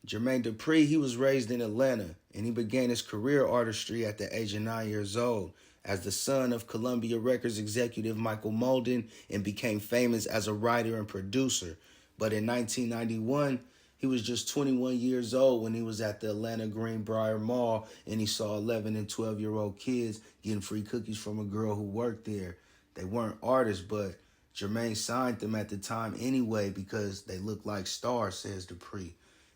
Jermaine Dupri, he was raised in Atlanta, and he began his career artistry at the age of 9 years old as the son of Columbia Records executive Michael Molden and became famous as a writer and producer. But in 1991, he was just 21 years old when he was at the Atlanta Greenbrier Mall and he saw 11 and 12-year-old kids getting free cookies from a girl who worked there. They weren't artists, but Jermaine signed them at the time anyway because they looked like stars, says Dupri.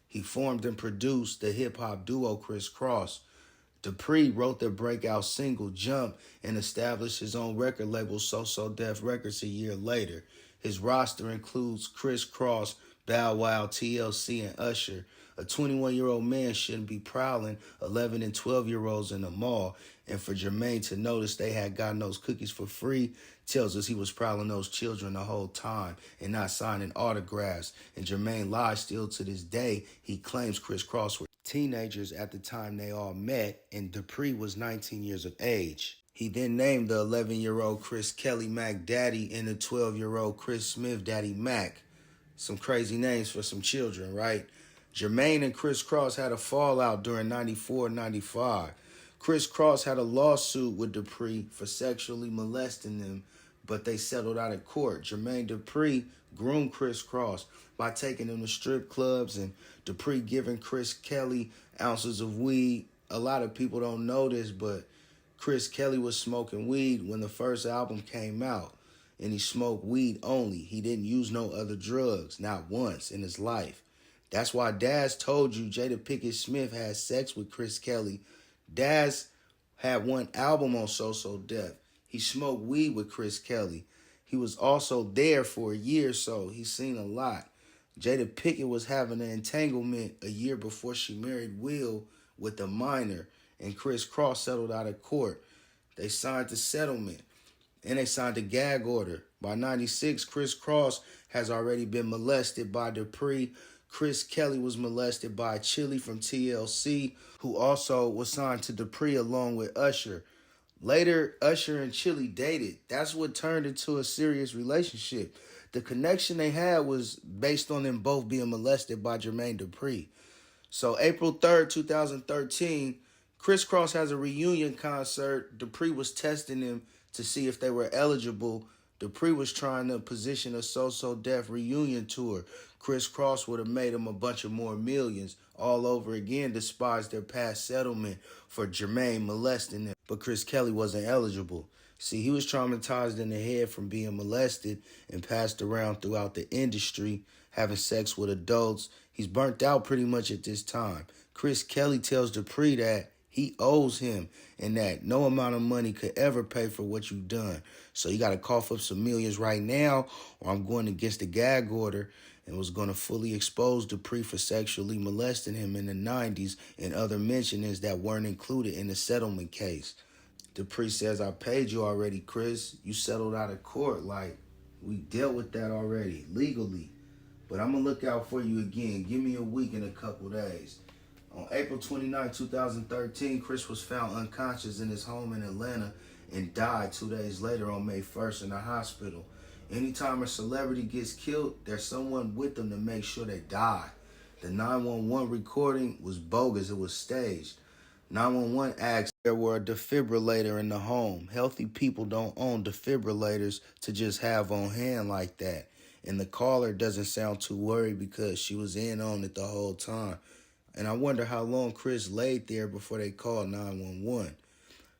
He formed and produced the hip-hop duo Kross. Dupri wrote their breakout single, Jump, and established his own record label, So Def Records, a year later. His roster includes Kross, Bow Wow, TLC, and Usher. A 21-year-old man shouldn't be prowling 11 and 12-year-olds in the mall. And for Jermaine to notice they had gotten those cookies for free tells us he was prowling those children the whole time and not signing autographs. And Jermaine lies still to this day. He claims Kross were teenagers at the time they all met, and Dupri was 19 years of age. He then named the 11-year-old Chris Kelly Mac Daddy and the 12-year-old Chris Smith Daddy Mac. Some crazy names for some children, right? Jermaine and Kross had a fallout during 94 and 95. Kross had a lawsuit with Dupri for sexually molesting them, but they settled out of court. Jermaine Dupri groomed Kross by taking him to strip clubs and Dupri giving Chris Kelly ounces of weed. A lot of people don't know this, but Chris Kelly was smoking weed when the first album came out, and he smoked weed only. He didn't use no other drugs, not once in his life. That's why Daz told you Jada Pinkett Smith had sex with Chris Kelly. Daz had one album on So Def. He smoked weed with Chris Kelly. He was also there for a year, so he's seen a lot. Jada Pinkett was having an entanglement a year before she married Will with a minor, and Kross settled out of court. They signed the settlement, and they signed a gag order. By 96, Kross has already been molested by Dupri. Chris Kelly was molested by Chili from TLC, who also was signed to Dupri along with Usher. Later, Usher and Chili dated. That's what turned into a serious relationship. The connection they had was based on them both being molested by Jermaine Dupri. So April 3rd, 2013, Kross has a reunion concert. Dupri was testing them to see if they were eligible. Dupri was trying to position a So Def reunion tour. Kross would have made him a bunch of more millions all over again, despised their past settlement for Jermaine molesting them. But Chris Kelly wasn't eligible. See, he was traumatized in the head from being molested and passed around throughout the industry, having sex with adults. He's burnt out pretty much at this time. Chris Kelly tells Dupri that he owes him and that no amount of money could ever pay for what you've done. So you got to cough up some millions right now, or I'm going against the gag order, and was going to fully expose Dupri for sexually molesting him in the 90s and other mentionings that weren't included in the settlement case. Dupri says, I paid you already, Chris. You settled out of court. Like, we dealt with that already, legally. But I'm going to look out for you again. Give me a week and a couple days. On April 29, 2013, Chris was found unconscious in his home in Atlanta and died 2 days later on May 1st in the hospital. Anytime a celebrity gets killed, there's someone with them to make sure they die. The 911 recording was bogus. It was staged. 911 asked if there were a defibrillator in the home. Healthy people don't own defibrillators to just have on hand like that. And the caller doesn't sound too worried because she was in on it the whole time. And I wonder how long Chris laid there before they called 911.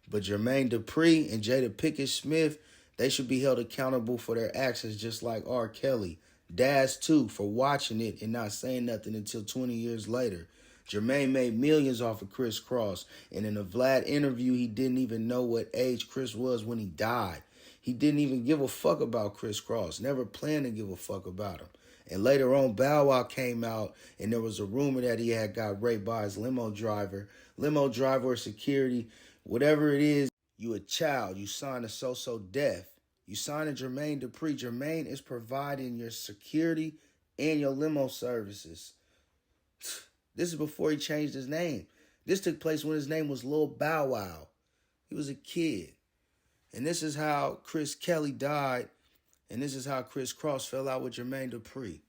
But Jermaine Dupri and Jada Pinkett Smith, they should be held accountable for their actions just like R. Kelly. Daz, too, for watching it and not saying nothing until 20 years later. Jermaine made millions off of Kross, and in a Vlad interview, he didn't even know what age Chris was when he died. He didn't even give a fuck about Kross, never planned to give a fuck about him. And later on, Bow Wow came out, and there was a rumor that he had got raped by his limo driver or security, whatever it is. You a child. You signed a So Def. You signed a Jermaine Dupri. Jermaine is providing your security and your limo services. This is before he changed his name. This took place when his name was Lil Bow Wow. He was a kid. And this is how Chris Kelly died. And this is how Kross fell out with Jermaine Dupri.